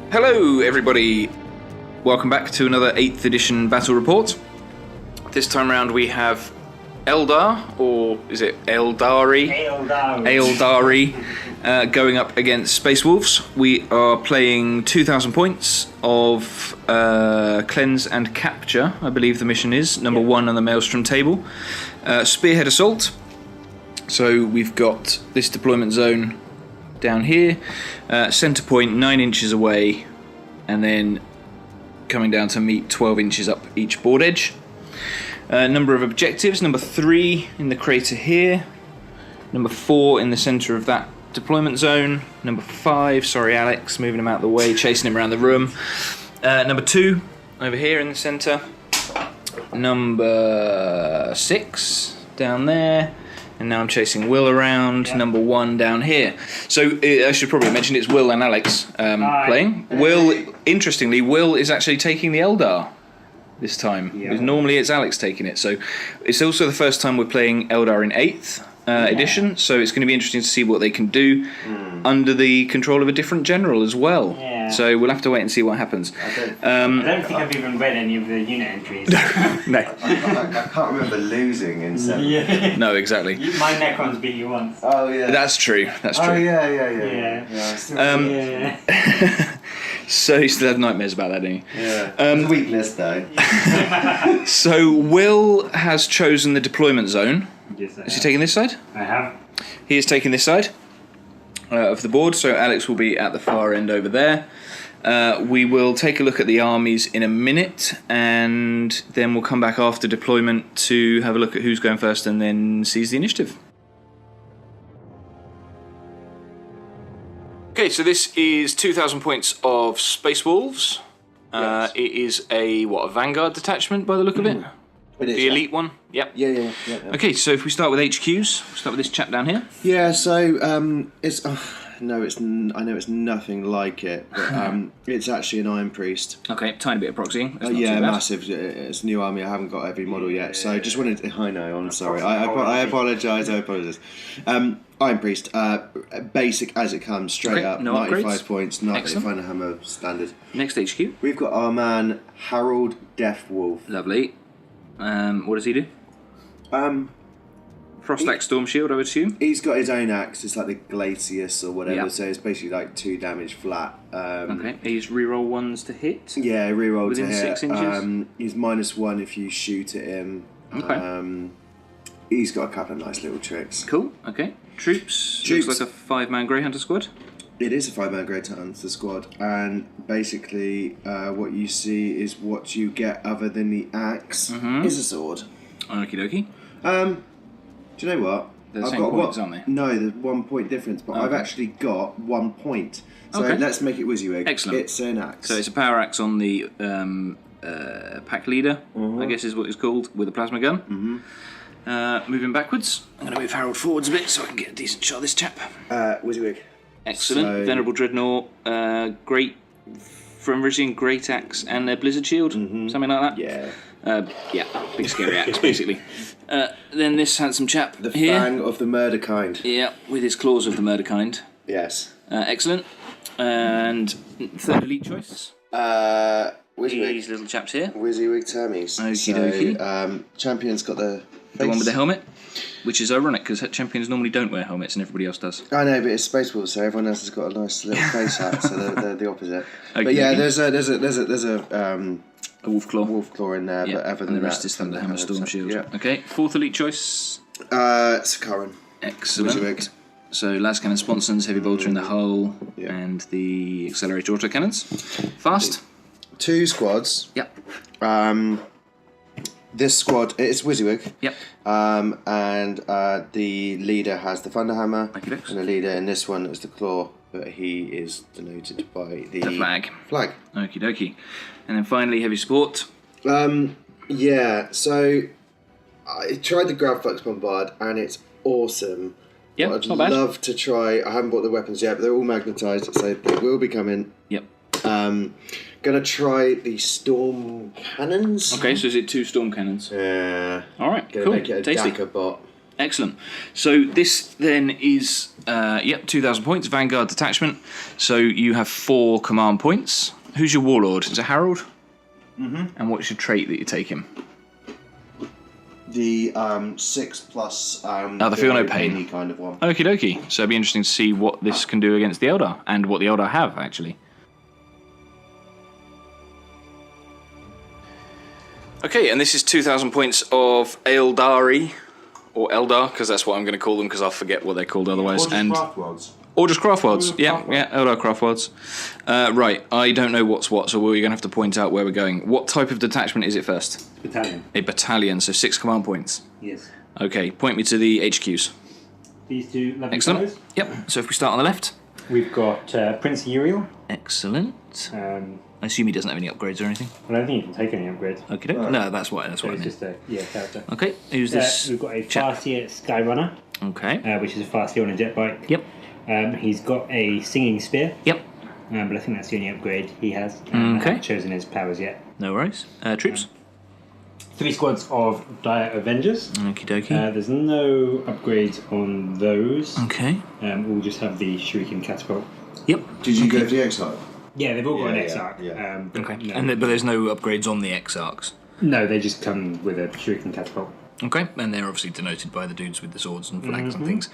Hello everybody, welcome back to another 8th edition battle report. This time around we have Eldar, or is it Eldari? Eldari, going up against Space Wolves. We are playing 2,000 points of Cleanse and Capture, I believe the mission is, number 1 on the Maelstrom table. Spearhead Assault, so we've got this deployment zone down here, centre point 9 inches away, and then coming down to meet 12 inches up each board edge. Number of objectives, number 3 in the crater here, number 4 in the centre of that deployment zone, number 5, sorry Alex, moving him out of the way, chasing him around the room, number 2 over here in the centre, number 6 down there, and now I'm chasing Will around, number 1 down here. So I should probably mention it's Will and Alex playing. Will, interestingly, Will is actually taking the Eldar this time. Because normally it's Alex taking it. So it's also the first time we're playing Eldar in 8th edition, so it's going to be interesting to see what they can do under the control of a different general as well. Yeah. So we'll have to wait and see what happens. I don't think I've even read any of the unit entries. No. I can't remember losing in 7. Yeah. No, exactly. My Necrons beat you once. Oh yeah. That's true. That's true. Oh yeah. So you still have nightmares about that, don't you? Yeah. It's a weakness though. So Will has chosen the deployment zone. Yes, Is he taking this side? I have. He is taking this side of the board, so Alex will be at the far end over there. We will take a look at the armies in a minute, and then we'll come back after deployment to have a look at who's going first and then seize the initiative. Okay, so this is 2,000 points of Space Wolves. Yes. It is a Vanguard detachment by the look of it? It is, The elite one? Yep. Yeah. Okay, so if we start with HQs, we'll start with this chap down here. Yeah. So it's I know it's nothing like it, but it's actually an Iron Priest. Okay, tiny bit of proxying. That's not Yeah, too bad. massive. It's a new army. I haven't got every model yet, so just wanted to. I know. I'm sorry. I apologise. Iron Priest, basic as it comes, straight up, no 95 upgrades. points, not Excellent. Thunderhammer standard. Next HQ. We've got our man Harold Deathwolf. Lovely. What does he do? Frostax Storm Shield, I would assume. He's got his own axe. It's like the Glacius or whatever. Yep. So it's basically like 2 damage flat. Okay. He's reroll 1s to hit. Yeah, reroll Within to hit. 6 inches? He's -1 if you shoot at him. Okay. He's got a couple of nice little tricks. Cool. Okay. Troops. Looks like a 5-man Grey Hunter squad. It is a 5-man Great Hunter squad, and basically what you see is what you get other than the axe is a sword. Okie dokie. Do you know what? They're the same points, aren't they? No, there's 1 point difference, but I've actually got 1 point. So let's make it WYSIWYG. Excellent. It's an axe. So it's a power axe on the pack leader, I guess is what it's called, with a plasma gun. Moving backwards. I'm going to move Harold forwards a bit so I can get a decent shot of this chap. WYSIWYG. Excellent. So- Venerable Dreadnought, great from Virizion, great axe, and their Blizzard Shield, something like that. Yeah. Big scary axe, basically. Then this handsome chap The here. Fang of the Murder Kind. Yeah, with his claws of the murder kind. Yes. Excellent. And third elite choice. WYSIWYG. These little chaps here. WYSIWYG Tammies. Okie dokie. Champion's got the face. The one with the helmet, which is ironic because champions normally don't wear helmets and everybody else does. I know, but it's Space Wolves, so everyone else has got a nice little face hat, so they're the opposite. Okay, but yeah, okay. there's a A wolf claw. wolf claw in there, Yeah, but other and than the rest that, is Thunderhammer Storm Shield. Yeah. Okay, fourth elite choice. Sakaran. Excellent. WYSIWYG. So Lascannon Sponsons, heavy bolter in the hull, Yeah. and the accelerator autocannons. Fast. 2 squads. Yep. This squad, it's WYSIWYG. Yep. And the leader has the Thunderhammer, Okey-dokes. and the leader in this one is the Claw, but he is denoted by the flag. Flag. Okie dokie. And then finally, heavy support. Yeah, so I tried the Grabflux Bombard, and it's awesome. Yeah, But it's I'd not bad. love to try. I haven't bought the weapons yet, but they're all magnetised, so they will be coming. Yep. Gonna try the Storm Cannons. Okay, so is it 2 storm cannons? Yeah. All right, Gonna cool. make it a Tasty. Dakka bot. Excellent. So this then is 2,000 points, Vanguard detachment. So you have 4 command points. Who's your warlord? Is it Harold? Mm-hmm. And what's your trait that you take him? The 6+. The Feel No Pain. Pain-y kind of one. Okie dokie. So it'd be interesting to see what this can do against the Eldar, and what the Eldar have, actually. Okay, and this is 2,000 points of Eldari, or Eldar, because that's what I'm going to call them, because I'll forget what they're called otherwise. Or just Craftworlds. Yeah, Eldar Craftworlds. Right, I don't know what's what, so we're going to have to point out where we're going. What type of detachment is it first? Battalion. A battalion, so 6 command points. Yes. Okay, point me to the HQs. These 2 lovely Excellent. fellows. Yep, so if we start on the left. We've got Prince Uriel. Excellent. I assume he doesn't have any upgrades or anything. I don't think you can take any upgrades. Okay, no, that's what I It's mean. just a character. Okay, who's this? We've got a chap? Farseer Skyrunner, Okay. which is a Farseer on a jet bike. Yep. He's got a Singing Spear, Yep. but I think that's the only upgrade he has. I Okay. haven't chosen his powers yet. No worries. Troops. 3 squads of Dire Avengers. Okie dokie. There's no upgrades on those. Okay. We'll just have the Shuriken Catapult. Yep. Did you go for the Exile? Yeah, they've all got an Yeah, Exarch. yeah. But Okay. no, But there's no upgrades on the Exarchs. no, they just come with a Shuriken Catapult. Okay, and they're obviously denoted by the dudes with the swords and flags and things.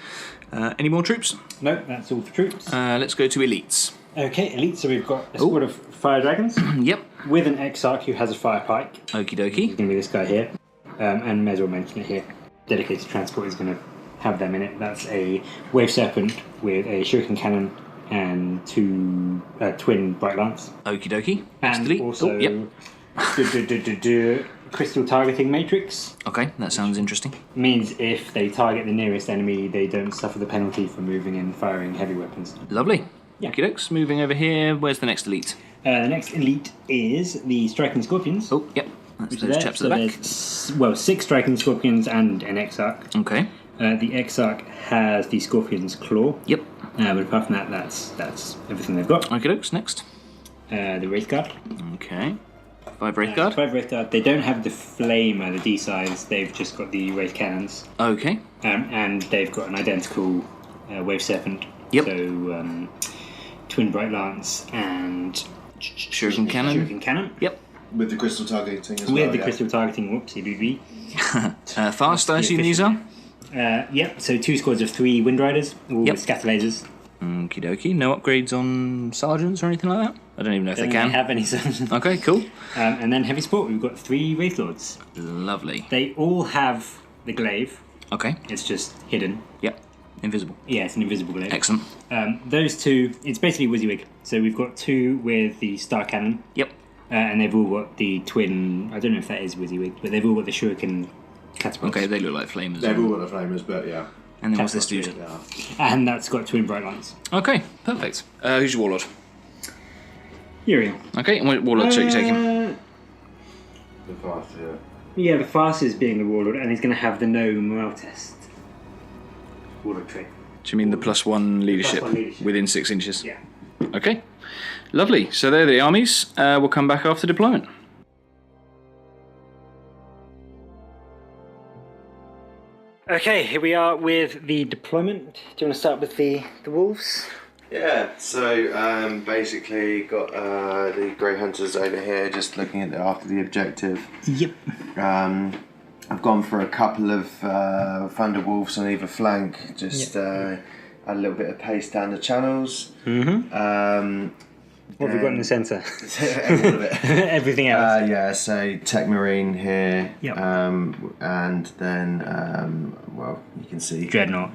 Any more troops? No, that's all for troops. Let's go to elites. Okay, elite. So we've got a squad of Fire Dragons Yep. with an Exarch who has a Fire Pike. Okie It's dokie. going to be this guy here. And may as well mention it here. Dedicated Transport is going to have them in it. That's a Wave Serpent with a Shuriken Cannon and 2 twin Bright Lance. Okie dokie. Next And elite. also Yep. Crystal Targeting Matrix. Okay, that sounds interesting. Means if they target the nearest enemy, they don't suffer the penalty for moving and firing heavy weapons. Lovely. Yeah. Okie dokes. Moving over here. Where's the next elite? The next elite is the Striking Scorpions. Oh, yep. That's which those is there. chaps So at the back. there's, 6 Striking Scorpions and an Exarch. Okay. The Exarch has the Scorpion's Claw. Yep. But apart from that, that's everything they've got. Okie dokes. Next. The Wraith Guard. Okay. 5 Wraith Guard. 5 Wraith Guard. They don't have the Flamer, the D-sides. They've just got the Wraith Cannons. Okay. And they've got an identical Wave Serpent. Yep. So, Twin Bright Lance and Shuriken Cannon. Shuriken Cannon. Yep. With the crystal targeting as well. With the crystal targeting, whoopsie BB. Fast, I assume these are? Yep, so 2 squads of 3 Wind Riders, all Yep. with scatter lasers. Okie dokie. No upgrades on sergeants or anything like that? I don't even know if they Don't can. have any such. Okay, cool. And then Heavy Sport, we've got 3 Wraith Lords. Lovely. They all have the glaive, Okay. it's just hidden. Yep. Invisible. Yeah, it's an invisible glaive. Excellent. Those 2, it's basically WYSIWYG. So we've got 2 with the Star Cannon, Yep. and they've all got the twin, I don't know if that is WYSIWYG, but they've all got the Shuriken Catapults. Okay, they look like flamers. They've all got the flamers, but yeah. And then what's this dude? Yeah. And that's got twin Bright Lance. Okay, perfect. Who's your warlord? Uriel. Okay, and what warlord trait you taking? The fast, yeah. Yeah, the fastest being the warlord, and he's going to have the no morale test. Warlord trait. Do you mean the +1 leadership, +1 leadership. within 6 inches? Yeah. Okay, lovely. So they're the armies. We'll come back after deployment. Okay, here we are with the deployment. Do you want to start with the wolves? Yeah, so basically got the Grey Hunters over here just looking at after the objective. Yep. I've gone for a couple of Thunder Wolves on either flank, just add a little bit of pace down the channels. Mm-hmm. What have we got in the centre? All of it. Everything else. Yeah, so Tech Marine here, Yep. and then, well, you can see Dreadnought.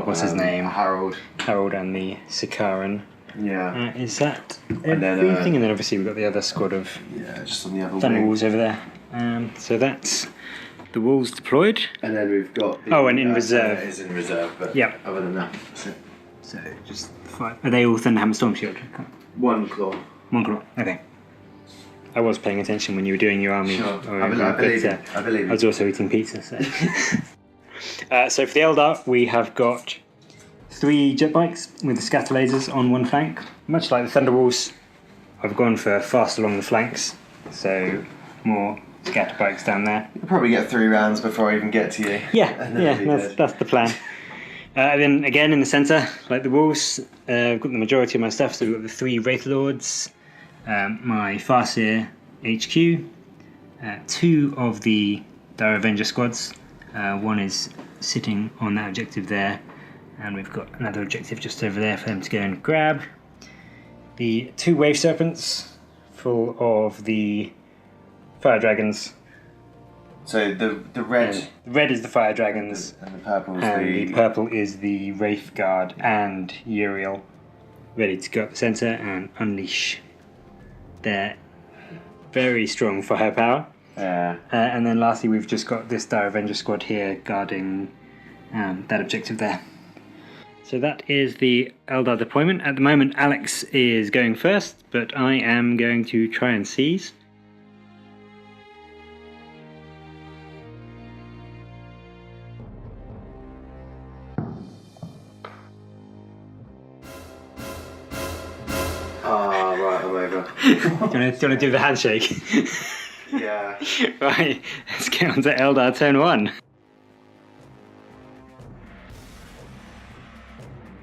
What's his name? Harold. Harold and the Sikaran. Yeah. Is that And then, everything? And then obviously we've got the other squad of Yeah, just on the other Thunder wing. Wolves over there. So that's the wolves deployed. And then we've got the, Oh, and in reserve. It is in reserve, but Yep. other than that, that's it. So just 5. Are they all Thunderhammer Storm Shield? One claw. One claw. Okay. I was paying attention when you were doing your army. Sure. Or I believe you. I believe I you. was also eating pizza. So, so for the Eldar, we have got 3 jet bikes with the scatter lasers on one flank. Much like the Thunderwolves, I've gone for fast along the flanks, so more scatter bikes down there. We'll probably get 3 rounds before I even get to you. Yeah, And then it'll be good. that's the plan. Then again in the centre, like the wolves, I've got the majority of my stuff. So we've got the 3 Wraith Lords, my Farseer HQ, 2 of the Dire Avenger squads. One is sitting on that objective there, and we've got another objective just over there for them to go and grab. The 2 Wave Serpents, full of the Fire Dragons. So the red The red is the Fire Dragons, and the purple is and the... the purple is the Wraith Guard and Uriel, ready to go up the centre and unleash their very strong firepower. Yeah. And then lastly, we've just got this Dire Avenger squad here guarding that objective there. So that is the Eldar deployment. At the moment, Alex is going first, but I am going to try and seize. Ah, right, I'm over. Do you want to do the handshake? Yeah. Right, let's get on to Eldar Turn 1.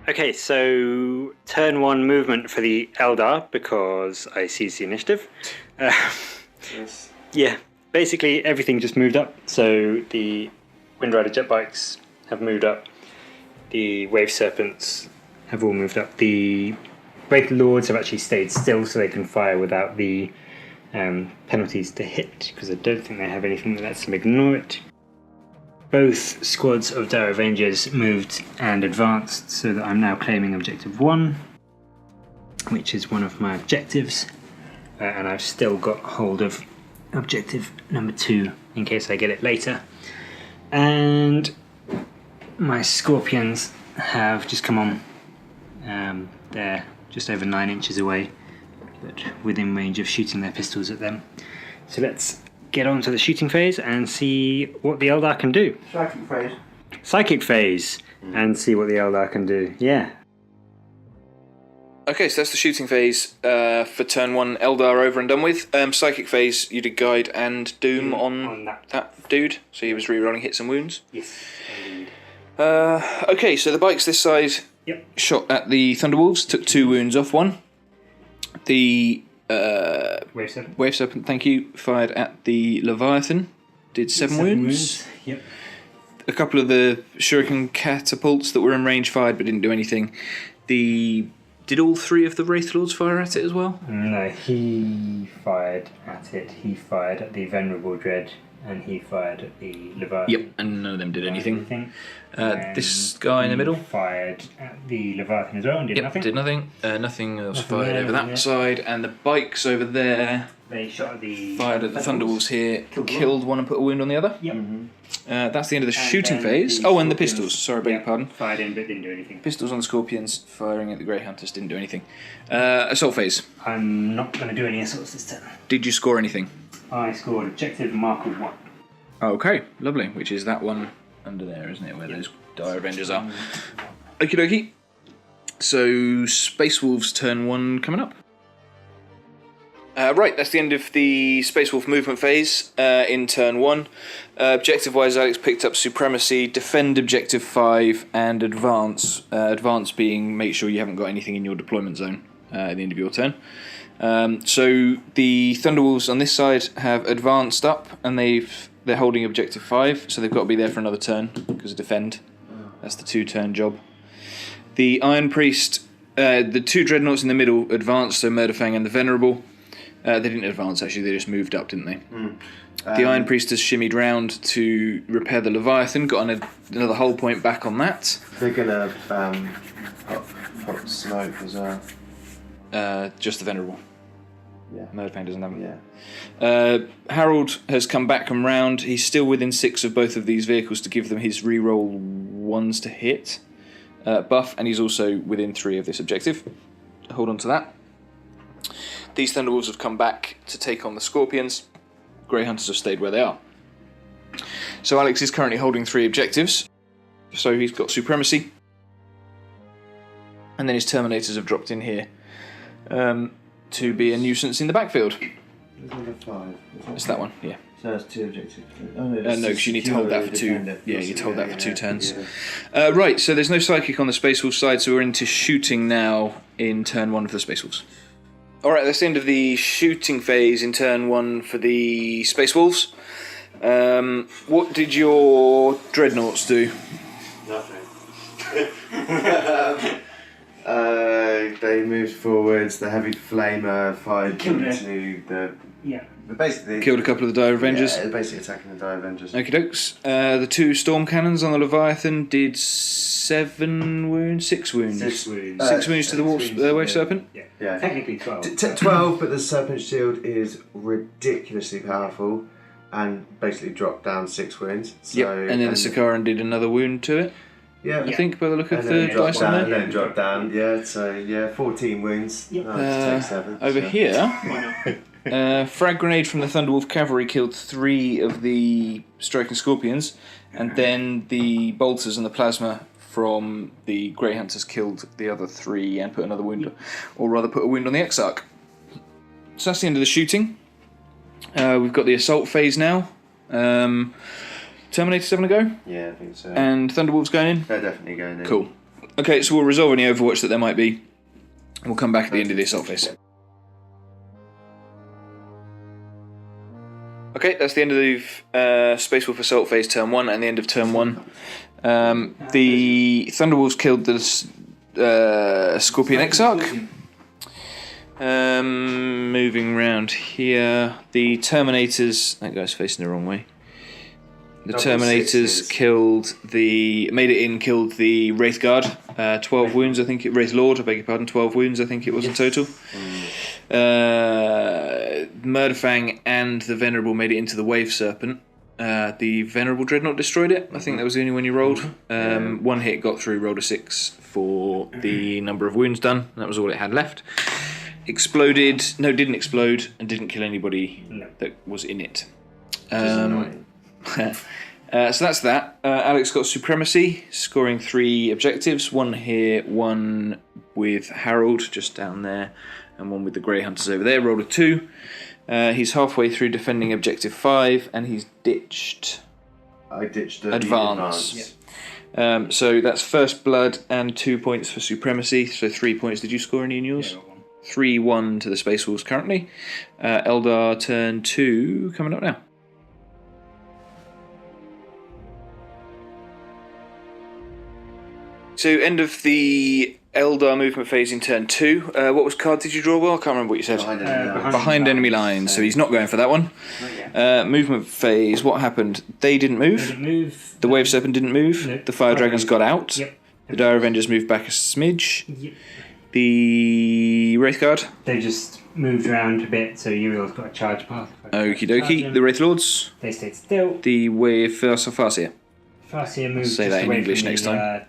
Okay, so turn 1 movement for the Eldar, because I seized the initiative. Yes. Yeah, basically everything just moved up. So the Windrider jet bikes have moved up. The Wave Serpents have all moved up. The Wraith Lords have actually stayed still so they can fire without the penalties to hit, because I don't think they have anything that lets them ignore it. Both squads of Dire Avengers moved and advanced, so that I'm now claiming Objective 1, which is one of my objectives, and I've still got hold of Objective number 2 in case I get it later. And my Scorpions have just come on. They're just over 9 inches away, but within range of shooting their pistols at them. So let's get on to the shooting phase and see what the Eldar can do. Psychic phase. Psychic phase, and see what the Eldar can do. Yeah. Okay, so that's the shooting phase for turn 1. Eldar over and done with. Psychic phase, you did guide and doom on that dude, so he was rerolling hits and wounds. Yes, indeed. Okay, so the bikes this side shot at the Thunderwolves, took 2 wounds off one. The Wave Serpent, thank you, fired at the Leviathan, did 7 wounds. Yep. A couple of the Shuriken catapults that were in range fired but didn't do anything. Did all 3 of the Wraith Lords fire at it as well? No, he fired at it. He fired at the Venerable Dread, and he fired at the Leviathan. Yep, and none of them did anything. This guy in the middle fired at the Leviathan as well and did nothing. Did nothing. Nothing else Nothing fired there, over that side, and the bikes over there They shot at the fired at the Thunderwolves here, killed one and put a wound on the other. Yep. That's the end of the shooting then phase. the Oh, and the Scorpions. pistols. Sorry, beg your pardon. Fired in but didn't do anything. Pistols on the Scorpions, firing at the Grey Hunters, didn't do anything. Assault phase. I'm not going to do any assaults this turn. Did you score anything? I scored objective marker 1. Okay, lovely. Which is that one under there, isn't it? Where those Dire Avengers are. Okie dokie. So, Space Wolves turn 1 coming up. Right, that's the end of the Space Wolf movement phase in turn 1. Objective-wise, Alex picked up Supremacy, Defend Objective 5, and Advance. Advance being make sure you haven't got anything in your deployment zone at the end of your turn. So the Thunderwolves on this side have advanced up, and they're holding Objective 5, so they've got to be there for another turn, because of Defend. That's the 2-turn job. The Iron Priest, the 2 Dreadnoughts in the middle advanced, so Murderfang and the Venerable. They didn't advance, actually, they just moved up, didn't they? The Iron Priest has shimmied round to repair the Leviathan, got another hull point back on that. They're gonna pop smoke as well. Just the Venerable. Yeah. Murderfang doesn't have them. Yeah. Harold has come back and round. He's still within 6 of both of these vehicles to give them his reroll 1s to hit buff, and he's also within 3 of this objective. Hold on to that. These Thunderwolves have come back to take on the Scorpions. Grey Hunters have stayed where they are. So Alex is currently holding 3 objectives. So he's got Supremacy. And then his Terminators have dropped in here to be a nuisance in the backfield. There's number 5. It's that one, yeah. So that's 2 objectives. No, because you need to hold that for 2. Defender. Yeah, you need to hold that for 2 turns. Yeah. Right, so there's no psychic on the Space Wolf side, so we're into shooting now in turn 1 for the Space Wolves. Alright, that's the end of the shooting phase in turn 1 for the Space Wolves. What did your Dreadnoughts do? Nothing. They moved forwards. The heavy flamer fired Killed into the. Yeah. Basically Killed a couple of the Dire Avengers. Yeah, basically attacking the Dire Avengers. Okie dokes. The 2 storm cannons on the Leviathan did 7 wounds, 6 wounds. 6 wounds. 6 wounds to the Wave Serpent. Yeah. Technically 12. 12, but the Serpent Shield is ridiculously powerful and basically dropped down 6 wounds. So, Yep, and then the Sakaran did another wound to it, Yeah. I think, by the look of And the then dropped dice on down, there. and then dropped down, yeah, so 14 wounds. Yep. Take 7. Over so. here, Why not? frag grenade from the Thunderwolf Cavalry killed 3 of the Striking Scorpions, and then the bolters and the plasma from the Grey Hunters killed the other 3 and put another wound, or rather put a wound on the Exarch. So that's the end of the shooting. We've got the assault phase now. Terminators having a go, Yeah, I think so. and Thunderwolves going in. They're definitely going in. Cool. Okay, so we'll resolve any Overwatch that there might be. And we'll come back at the end of the assault phase. Okay, that's the end of the Space Wolf Assault phase turn 1 and the end of turn 1. The Thunderwolves killed the Scorpion Exarch. Moving round here, the Terminators. That guy's facing the wrong way. The Double Terminators sixes. killed the Wraith Guard. 12 wounds, I think. Wraith Lord, I beg your pardon. 12 wounds, I think it was in total. Murderfang and the Venerable made it into the Wave Serpent. The Venerable Dreadnought destroyed it. I think that was the only one you rolled. One hit got through, rolled a 6 for the number of wounds done. That was all it had left. Exploded. No, didn't explode and didn't kill anybody that was in it. So that's that. Alex got Supremacy, scoring 3 objectives. 1 here, 1 with Harold just down there, and 1 with the Grey Hunters over there. Rolled a 2. He's halfway through defending objective 5, and he's ditched I ditched the Advance. advance. So that's first blood and 2 points for Supremacy, so 3 points. Did you score any in yours? 3-1 to the Space Wolves currently. Eldar turn 2 coming up now. So end of the Eldar movement phase in turn 2. What card did you draw? Well, I can't remember what you said. Behind enemy lines, so he's not going for that one. Movement phase, what happened? They didn't move. Didn't move. The Wave Serpent didn't move. No. The Fire Dragons got out. Yep. The Dire Avengers moved back a smidge. Yep. The Wraith Guard. They just moved around a bit, so Uriel's got a charge path. Okie dokie. The Wraith Lords. They stayed still. The Wave Farseer. Farseer moved Say just that in away English from next the, time.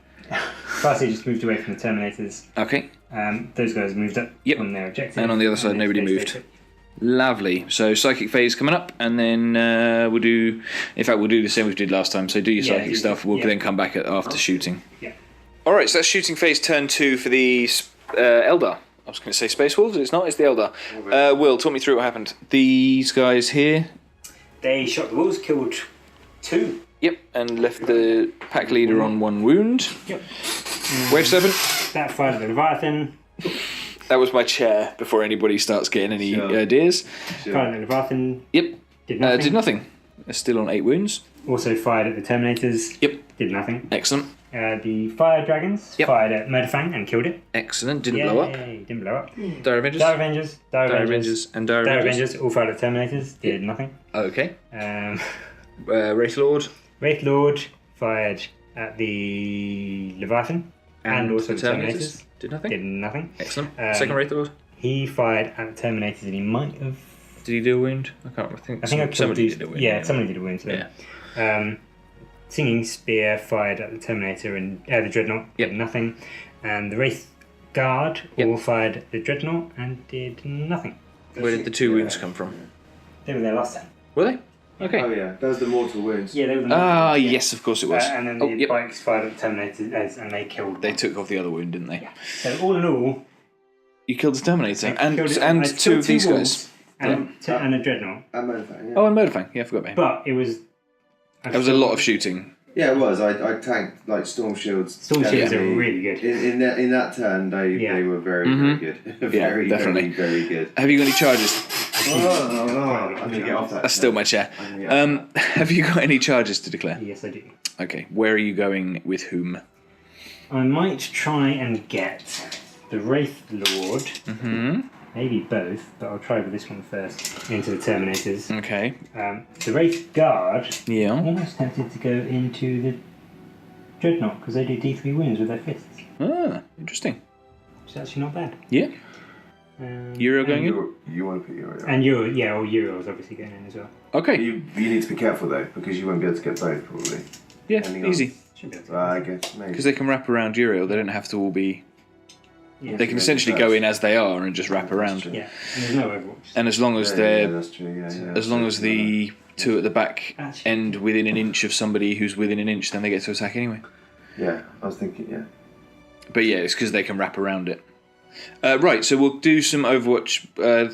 Farseer just moved away from the Terminators. Okay. Those guys moved up on their objective. And on the other side, they nobody stayed moved. put. Lovely. So Psychic phase coming up, and then we'll do. In fact, we'll do the same we did last time. So do your Yeah, Psychic stuff. We'll then come back after shooting. Yeah. All right. So that's shooting phase turn 2 for the Eldar. I was going to say Space Wolves. It's not. It's the Eldar. Will, talk me through what happened. These guys here. They shot the wolves, killed 2. Yep, and left the pack leader on 1 wound. Yep. Wave Serpent. That fired at the Leviathan. That was my chair before anybody starts getting any ideas. Fired at the Leviathan. Yep. Did nothing. Did nothing. They're still on 8 wounds. Also fired at the Terminators. Yep. Did nothing. Excellent. The Fire Dragons fired at Murderfang and killed it. Excellent. Didn't blow up. Didn't blow up. Dire Avengers. Dire Avengers. Dire Avengers and Dire Avengers. All fired at Terminators. Did nothing. Okay. Um, Wraith Lord. Wraith Lord fired at the Leviathan and also the Terminators. Did nothing. Did nothing. Excellent. Second Wraith Lord. He fired at the Terminators and he might have. Did he do a wound? I can't remember. I think somebody did a wound. Yeah, somebody did a wound to them. Yeah. Singing Spear fired at the Terminator and the Dreadnought. Did nothing. And the Wraith Guard all fired at the Dreadnought and did nothing. Where did the 2 wounds come from? They were there last time. Were they? Okay. Oh yeah, those are the mortal wounds. Yeah, they were. Yes, of course it was. And then the bikes fired at the Terminators and they killed. They took off the other wound, didn't they? Yeah. So all in all, you killed the Terminator I and killed 2 of these wolves, guys. And a Dreadnought. And Motorfang, yeah. Oh, and Murderfang. Yeah, I forgot about him. But it was... There was a lot of shooting. Yeah, it was. I tanked like Storm Shields. Storm Shields are really good. In that turn, they were very, very good. Very, definitely. very, very good. Have you got any charges? I'm going to get off that. That's still my chair. Have you got any charges to declare? Yes, I do. Okay, where are you going with whom? I might try and get the Wraith Lord. Mm-hmm. Maybe both, but I'll try with this one first. Into the Terminators. Okay. The Wraith Guard. Yeah. I'm almost tempted to go into the Dreadnought because they do D3 wounds with their fists. Ah, interesting. It's actually not bad. Yeah. Euro going in? You want to put Euro in. And Euro, yeah, or Euro's obviously going in as well. Okay. You need to be careful though, because you won't be able to get both probably. Yeah, Depending on- easy. Should be able to. I guess maybe. Because they can wrap around Uriel, they don't have to all be... Yeah. They can essentially go in as they are and just wrap around. Yeah, and there's no Overwatch. And as long as Yeah, they're... that's true. Yeah. As long as the two at the back Actually- end within an inch of somebody who's within an inch, then they get to attack anyway. Yeah, I was thinking. Yeah. But yeah, it's because they can wrap around it. Right, so we'll do some Overwatch.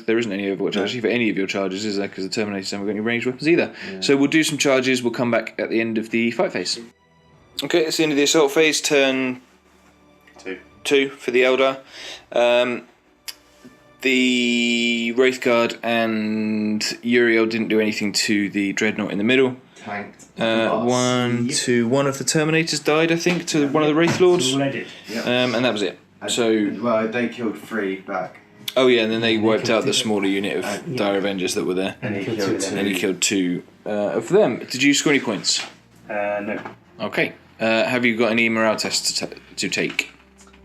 There isn't any Overwatch actually for any of your charges, is there? Because the Terminators haven't got any ranged weapons either. Yeah. So we'll do some charges. We'll come back at the end of the fight phase. Okay, it's the end of the assault phase. Turn 2 for the Eldar. The Wraithguard and Uriel didn't do anything to the Dreadnought in the middle. Tanked. One of the Terminators died, I think, to one of the Wraith Lords. That's all I did. And that was it. So, Well, they killed 3 back. oh yeah, and then they wiped killed out the two. smaller unit of Dire Avengers that were there. And he he killed killed 2 of two. them. And he killed 2 of them. Did you score any points? No. Okay. Have you got any morale tests to take?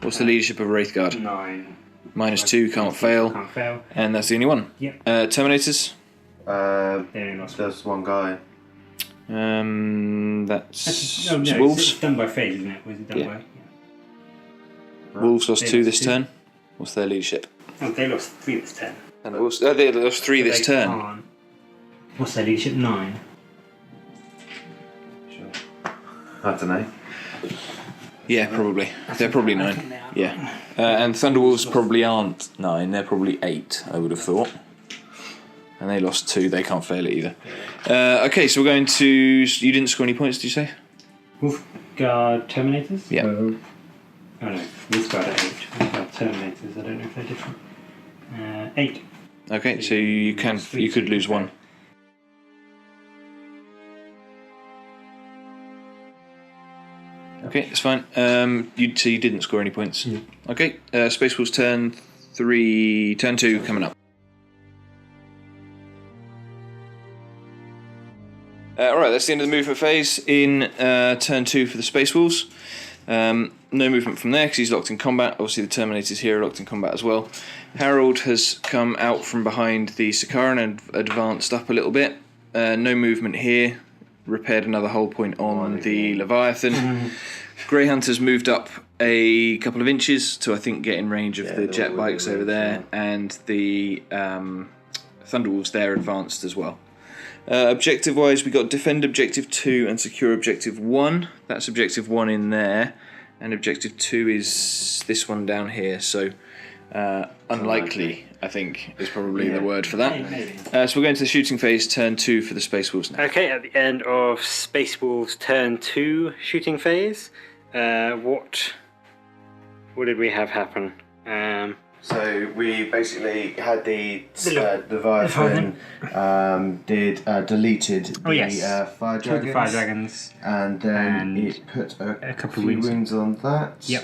What's the leadership of Wraithguard? 9. -2, can't fail. Can't fail. And that's the only one. Yep. Terminators? They only lost one. There's one guy. That's Oh, no, Wolves. It's done by phase, isn't it? Was it done Yeah. by? Wolves lost They 2 lost this 2. turn. What's their leadership? Oh, they lost 3 this turn. And Wolves, they lost 3 this They turn. can't. What's their leadership? 9. I don't know. Yeah, probably. They're probably 9. Yeah. And Thunderwolves probably aren't 9, they're probably 8, I would have thought. And they lost 2, they can't fail it either. Okay, so we're going to... You didn't score any points, did you say? Wolf Guard Terminators? Yeah. Oh no, Wolf Guard at 8. Wolf Guard Terminators, I don't know if they're different. 8. Okay, so you could lose 1. Okay, it's fine. So you didn't score any points. Mm. Okay, Space Wolves turn 2 coming up. Alright, that's the end of the movement phase in turn 2 for the Space Wolves. No movement from there because he's locked in combat. Obviously the Terminators here are locked in combat as well. Harold has come out from behind the Sakaran and advanced up a little bit. No movement here. Repaired another hull point on the Leviathan. Grey Hunter's moved up a couple of inches to I think get in range of the jet bikes over there, and the Thunderwolves there advanced as well. Objective wise, we got defend objective 2 and secure objective 1. That's objective 1 in there, and objective 2 is this one down here. So unlikely, I think, is probably the word for that. Maybe. So we're going to the shooting phase, turn 2 for the Space Wolves now. Okay, at the end of Space Wolves turn 2 shooting phase, what did we have happen? So we basically had the Leviathan. deleted the fire Killed the dragons, Fire Dragons. and then And it put a couple few wounds. wounds on that. Yep.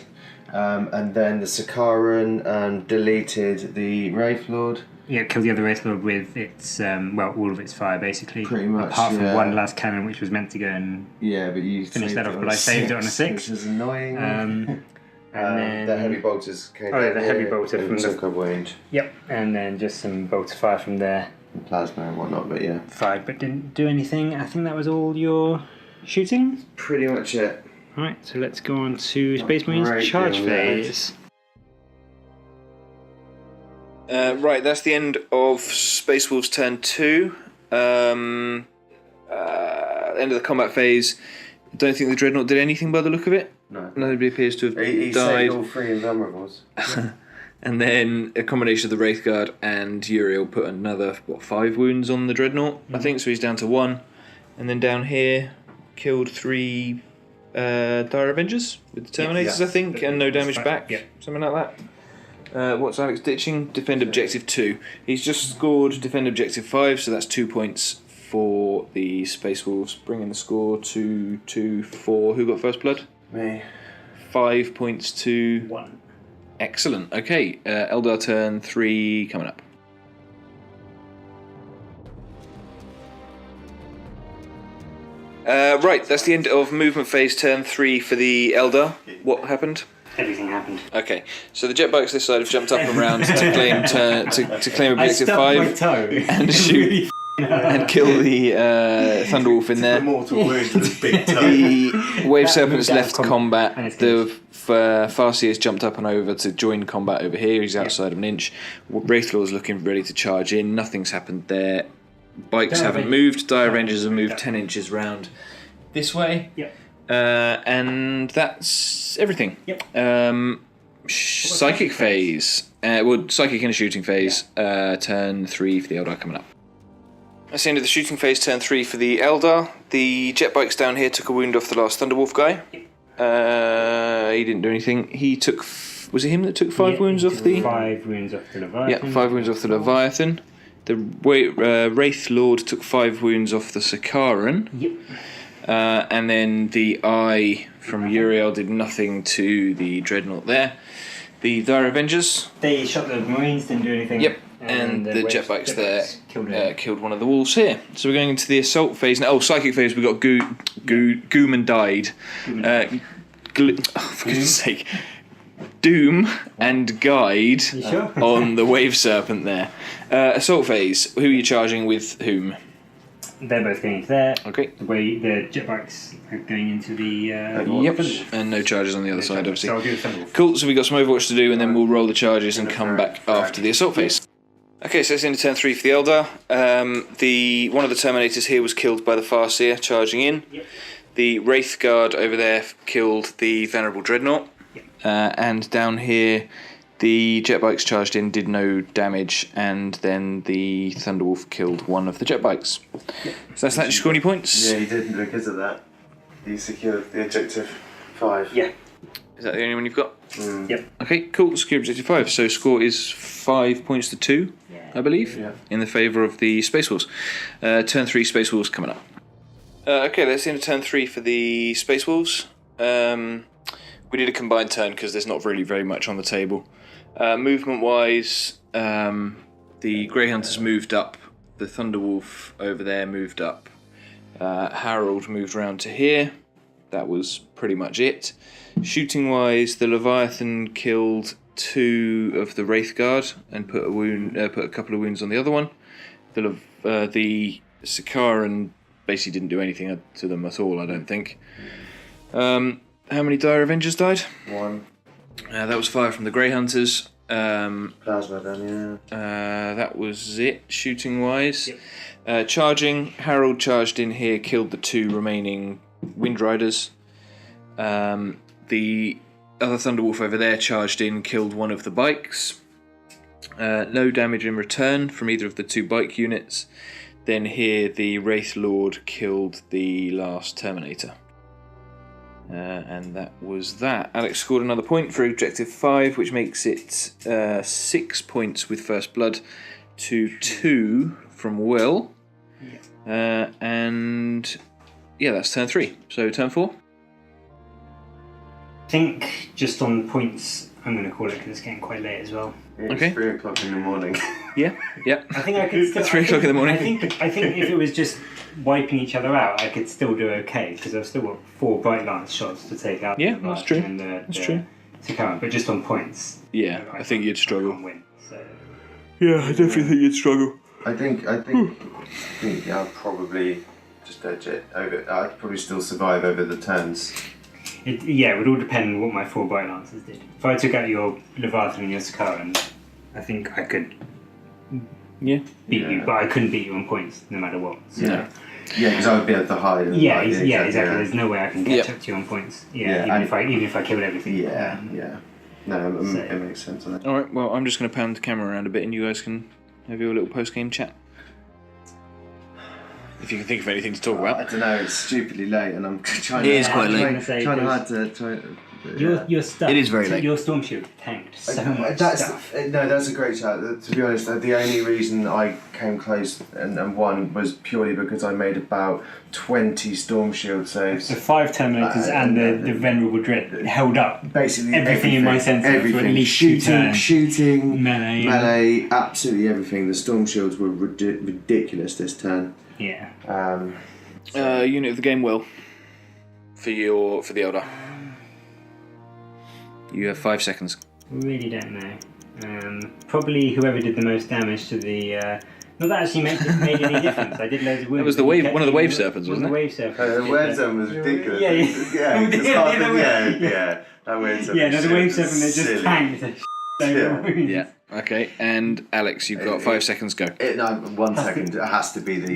And then the Sakaran deleted the Wraith Lord. Yeah, killed the other Wraith Lord with its, all of its fire basically. Pretty much, Apart from yeah. one last cannon which was meant to go and Yeah, but you Finish saved that it off, on but I saved it on a 6. which is annoying. and then the heavy bolters came Oh, yeah, down the heavy here bolter and from the- took a range, Yep, and then just some bolts of fire from there. plasma and whatnot. But yeah, Fired, but didn't do anything. I think that was all your shooting. pretty much it. Alright, so let's go on to Space Marines great charge deal, yeah. phase. Right, that's the end of Space Wolves turn 2. End of the combat phase. Don't think the Dreadnought did anything by the look of it. No. Nobody appears to have He died. saved all 3 invulnerables. And then a combination of the Wraithguard and Uriel put another 5 wounds on the Dreadnought, I think. So he's down to 1. And then down here, killed 3 Dire Avengers with the Terminators, I think, and no damage back, something like that. What's Alex ditching? Defend Objective 2. He's just scored Defend Objective 5, so that's 2 points for the Space Wolves, bringing the score to 2-4. Who got first blood? Me. 5 points to 1. Excellent. Okay, Eldar Turn 3 coming up. Right, that's the end of movement phase turn 3 for the Eldar. What happened? Everything happened. Okay, so the jet bikes this side have jumped up and around to claim to claim objective 5 and shoot and kill the Thunderwolf in there. Mortal wound to the big toe. The Wave Serpent's left combat. The Farseer's jumped up and over to join combat over here. He's outside of an inch. Wraithlord's looking ready to charge in. Nothing's happened there. Bikes haven't moved. Dire Rangers have moved 10 inches round this way. Yep. And that's everything. Yep. Psychic phase. Psychic in a shooting phase. Turn 3 for the Eldar coming up. That's the end of the shooting phase, turn 3 for the Eldar. The jet bikes down here took a wound off the last Thunderwolf guy. He didn't do anything. He took... Was it him that took 5 wounds off the... 5 wounds off the Leviathan. Yeah, 5 wounds off the Leviathan. The Wraith Lord took 5 wounds off the Sakaran. Yep. And then the Eye from Uriel did nothing to the Dreadnought there. The Dire Avengers... They shot the Marines, didn't do anything. Yep. And the jet bikes there killed one of the wolves here. So we're going into the assault phase now. Oh, psychic phase. We've got Goom and Died. For goodness sake. Doom and Guide on the Wave Serpent there. Assault phase. Who are you charging with whom? They're both going into there. Okay. The jet bikes are going into the... yep. And no charges on the other side, obviously. So I'll do the Thunderwolf. Cool, so we've got some Overwatch to do, and then we'll roll the charges and come back after the assault phase. Okay, so it's into turn 3 for the Eldar. One of the Terminators here was killed by the Farseer charging in. Yep. The Wraith Guard over there killed the Venerable Dreadnought. Yep. And down here, the jet bikes charged in, did no damage, and then the Thunderwolf killed one of the jet bikes. Yep. So that's that. Did you score any points? Yeah, he did because of that. He secured the objective 5. Yeah. Is that the only one you've got? Yep. Okay, cool. Secure objective 5. So score is 5 points to 2, I believe, in the favour of the Space Wolves. Turn 3 Space Wolves coming up. Okay, that's the end of turn 3 for the Space Wolves. We did a combined turn because there's not really very much on the table. Movement-wise, the Grey Hunters moved up. The Thunderwolf over there moved up. Harold moved round to here. That was pretty much it. Shooting-wise, the Leviathan killed 2 of the Wraith Guard and put a couple of wounds on the other one. The Sakaran basically didn't do anything to them at all, I don't think. How many Dire Avengers died? 1. That was 5 from the Grey Hunters. Plasma then, That was it, shooting-wise. Yep. Charging, Harold charged in here, killed the 2 remaining Wind Riders. The other Thunderwolf over there charged in, killed one of the bikes. No damage in return from either of the 2 bike units. Then here the Wraith Lord killed the last Terminator. And that was that. Alex scored another point for objective 5, which makes it 6 points with first blood to 2 from Will. And yeah, that's turn 3. So turn 4. I think just on points, I'm going to call it because it's getting quite late as well. It's Okay. 3 o'clock in the morning. Yeah. I think I could still... 3 o'clock in the morning. I think if it was just wiping each other out, I could still do okay because I've still got 4 Bright Lance shots to take out. Yeah, the that's true. And That's true. Sakaran, but just on points. Yeah, I think you'd struggle. I can't win, so. Yeah, I definitely think you'd struggle. I think I'll probably just edge it over. I'd probably still survive over the turns. It would all depend on what my 4 Bright Lances did. If I took out your Leviathan and your Sakaran, I think I could beat you, but I couldn't beat you on points no matter what. So. Yeah, because I would be able to hide. And Exactly. There's no way I can catch up to you on points. Even if I killed everything. Yeah. No, So- it makes sense. I think. All right. Well, I'm just going to pan the camera around a bit, and you guys can have your little post-game chat. If you can think of anything to talk I about. don't know. It's stupidly late, and I'm trying. It is quite late. Trying hard to. You're stuck. It is very late. Your storm shield tanked so much That's stuff. no, that's a great shout. To be honest, the only reason I came close and won was purely because I made about 20 storm shield saves. The 5 Terminators and the Venerable Dread held up. Basically, Everything in my senses for at everything, least 2 turns. shooting, Melee. absolutely everything. The storm shields were ridiculous this turn. Yeah. Unit of the game will for the Eldar. You have 5 seconds. Really don't know. Probably whoever did the most damage to the. Not that actually made any difference. I did loads of wounds. That was the but one of the wave serpents, wasn't it? The wave serpents. The wave serpent was ridiculous. Yeah, yeah. That wave serpent. Yeah, no, the wave serpent that silly. just tanked the wounds. Yeah. Okay. And Alex, you've got 5 seconds. Go. No, 1 second. It has to be the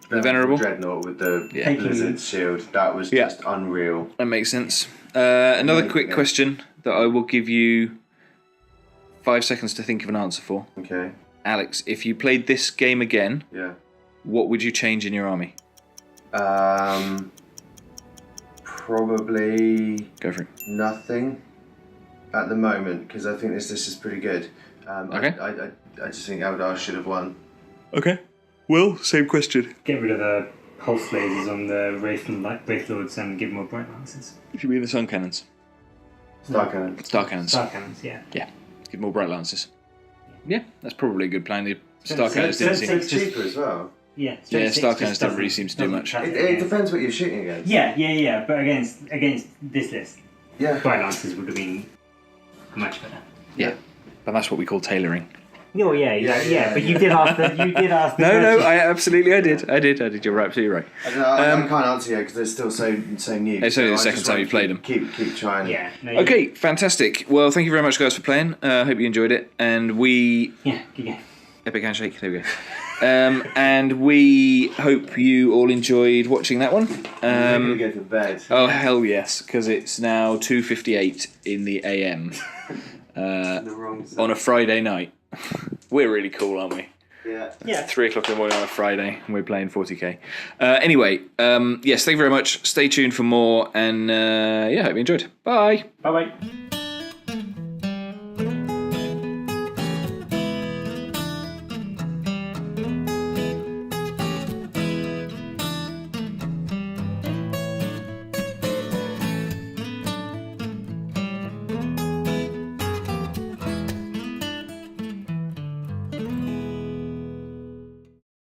Venerable Dreadnought with the Yeah. Blizzard shield. That was Yeah. just unreal. That makes sense. Another quick question that I will give you 5 seconds to think of an answer for. Okay. Alex, if you played this game again, Yeah. what would you change in your army? Probably Go for it. nothing at the moment because I think this is pretty good. Okay. I just think Eldar should have won. Okay. Will, same question. Get rid of the pulse lasers on the Wraith Lords and give more bright lances. If you mean the sun cannons. Star Cannon. Star cannons. Star cannons, yeah. Yeah. Give more bright lances. Yeah, that's probably a good plan. The Star So- cannons so- didn't so- seem... It's cheaper as well. Yeah, Yeah, Star Star cannons don't really seem to do much. It depends what you're shooting against. Yeah, but against this list, Yeah. bright lances would have been much better. Yeah. But that's what we call tailoring. Oh yeah. But you did ask the. You did ask the. No, question. I did. You're absolutely right. I don't know, I can't answer yet because they're still so new. It's only the I second just time want you to played them. Keep trying. Yeah. No, you- Okay, fantastic. Well, thank you very much, guys, for playing. Hope you enjoyed it. And we... Yeah. Good game. Epic handshake. There we go. And we hope you all enjoyed watching that one. I'm gonna go to bed. Oh, hell yes, because it's now 2:58 in the AM The wrong side. on a Friday night. We're really cool, aren't we? Yeah. 3 o'clock in the morning on a Friday, and we're playing 40k. Anyway, yes, thank you very much. Stay tuned for more, and hope you enjoyed. Bye. Bye bye.